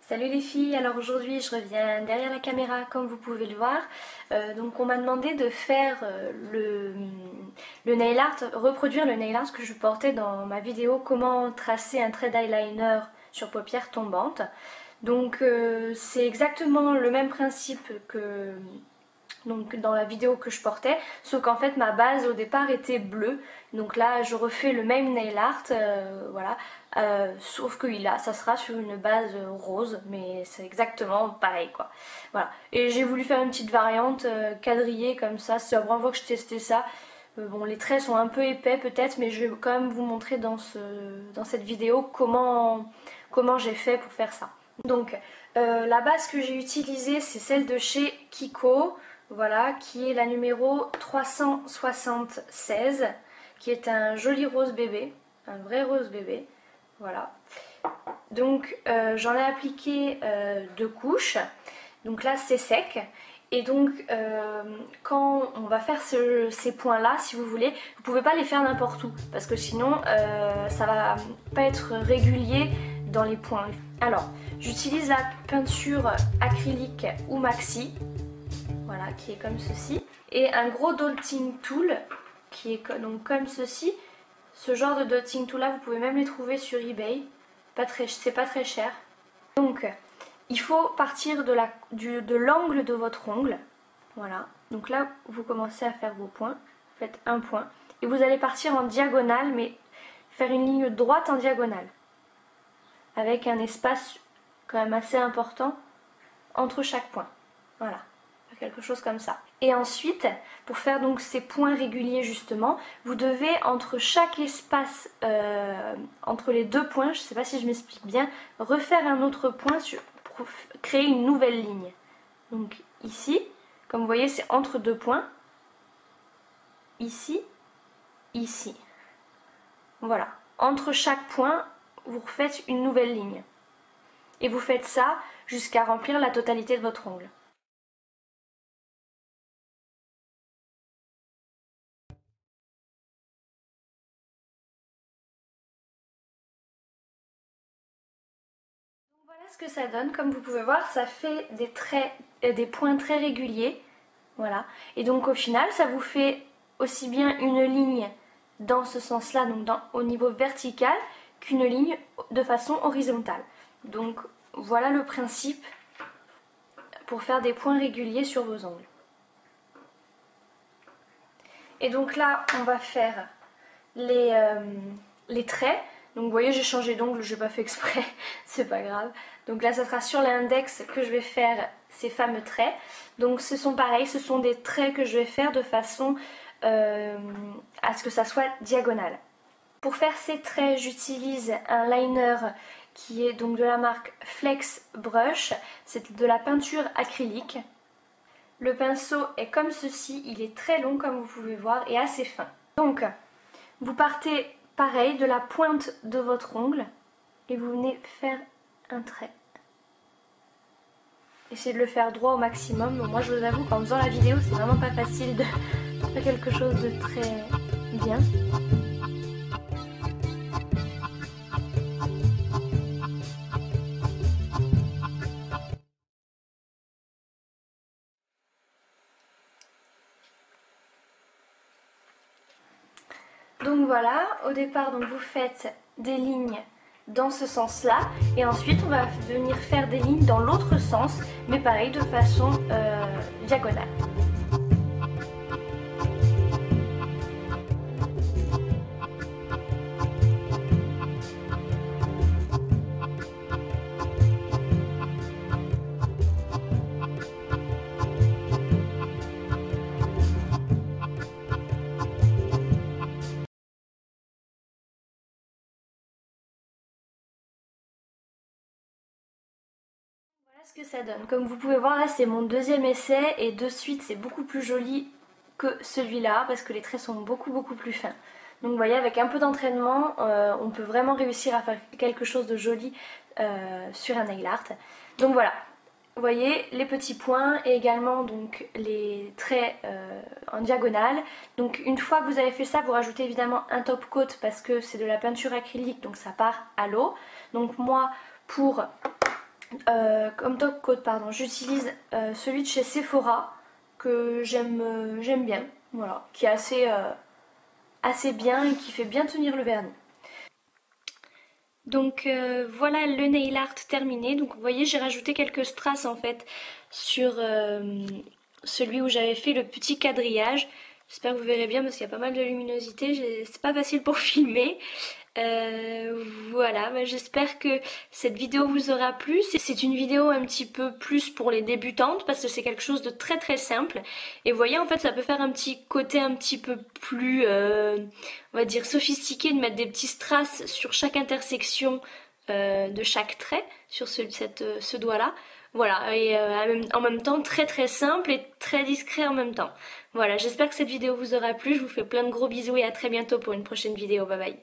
Salut les filles, alors aujourd'hui je reviens derrière la caméra comme vous pouvez le voir. Donc on m'a demandé de faire le nail art, reproduire le nail art que je portais dans ma vidéo comment tracer un trait d'eyeliner sur paupières tombantes. Donc c'est exactement le même principe que dans la vidéo que je portais, sauf qu'en fait ma base au départ était bleue. Donc là je refais le même nail art, voilà, sauf que ça sera sur une base rose, mais c'est exactement pareil quoi. Voilà, et j'ai voulu faire une petite variante quadrillée comme ça, c'est la première fois que je testais ça. Bon, les traits sont un peu épais peut-être, mais je vais quand même vous montrer dans cette vidéo comment j'ai fait pour faire ça. Donc la base que j'ai utilisée c'est celle de chez Kiko. Voilà, qui est la numéro 376, qui est un joli rose bébé, un vrai rose bébé. Voilà. Donc j'en ai appliqué 2 couches. Donc là c'est sec. Et donc quand on va faire ces points là, si vous voulez, vous pouvez pas les faire n'importe où, parce que sinon ça va pas être régulier dans les points. Alors j'utilise la peinture acrylique ou maxi. Voilà, qui est comme ceci. Et un gros dotting tool qui est donc comme ceci. Ce genre de dotting tool là, vous pouvez même les trouver sur eBay. C'est pas très cher. Donc, il faut partir de l'angle de votre ongle. Voilà. Donc là, vous commencez à faire vos points. Vous faites un point. Et vous allez partir en diagonale, mais faire une ligne droite en diagonale. Avec un espace quand même assez important entre chaque point. Voilà. Quelque chose comme ça. Et ensuite, pour faire donc ces points réguliers justement, vous devez entre chaque espace, entre les 2 points, je ne sais pas si je m'explique bien, refaire un autre point pour créer une nouvelle ligne. Donc ici, comme vous voyez, c'est entre 2 points. Ici, ici. Voilà. Entre chaque point, vous refaites une nouvelle ligne. Et vous faites ça jusqu'à remplir la totalité de votre ongle. Voilà ce que ça donne, comme vous pouvez voir ça fait des traits, des points très réguliers, voilà, et donc au final ça vous fait aussi bien une ligne dans ce sens là, donc au niveau vertical, qu'une ligne de façon horizontale. Donc voilà le principe pour faire des points réguliers sur vos ongles. Et donc là on va faire les traits. Donc vous voyez j'ai changé d'ongle, j'ai pas fait exprès, c'est pas grave. Donc là ça sera sur l'index que je vais faire ces fameux traits. Donc ce sont pareil, ce sont des traits que je vais faire de façon à ce que ça soit diagonal. Pour faire ces traits j'utilise un liner qui est donc de la marque Flex Brush, c'est de la peinture acrylique. Le pinceau est comme ceci, il est très long comme vous pouvez voir et assez fin. Donc vous partez pareil de la pointe de votre ongle et vous venez faire un trait. Essayez de le faire droit au maximum. Moi je vous avoue qu'en faisant la vidéo c'est vraiment pas facile de faire quelque chose de très bien. Donc voilà, au départ donc vous faites des lignes dans ce sens là et ensuite on va venir faire des lignes dans l'autre sens mais pareil de façon diagonale. Ce que ça donne. Comme vous pouvez voir là c'est mon deuxième essai et de suite c'est beaucoup plus joli que celui-là parce que les traits sont beaucoup plus fins. Donc vous voyez avec un peu d'entraînement on peut vraiment réussir à faire quelque chose de joli sur un nail art. Donc voilà, vous voyez les petits points et également donc les traits en diagonale. Donc une fois que vous avez fait ça vous rajoutez évidemment un top coat parce que c'est de la peinture acrylique donc ça part à l'eau. Donc moi pour comme top coat, pardon, j'utilise celui de chez Sephora que j'aime bien, voilà, qui est assez bien et qui fait bien tenir le vernis. Donc voilà le nail art terminé. Donc vous voyez, j'ai rajouté quelques strass en fait sur celui où j'avais fait le petit quadrillage. J'espère que vous verrez bien parce qu'il y a pas mal de luminosité, c'est pas facile pour filmer. Voilà, bah, j'espère que cette vidéo vous aura plu. C'est une vidéo un petit peu plus pour les débutantes parce que c'est quelque chose de très très simple. Et vous voyez, en fait, ça peut faire un petit côté un petit peu plus, on va dire, sophistiqué de mettre des petits strass sur chaque intersection de chaque trait, sur ce doigt-là. Voilà, et en même temps très très simple et très discret en même temps. Voilà, j'espère que cette vidéo vous aura plu. Je vous fais plein de gros bisous et à très bientôt pour une prochaine vidéo. Bye bye.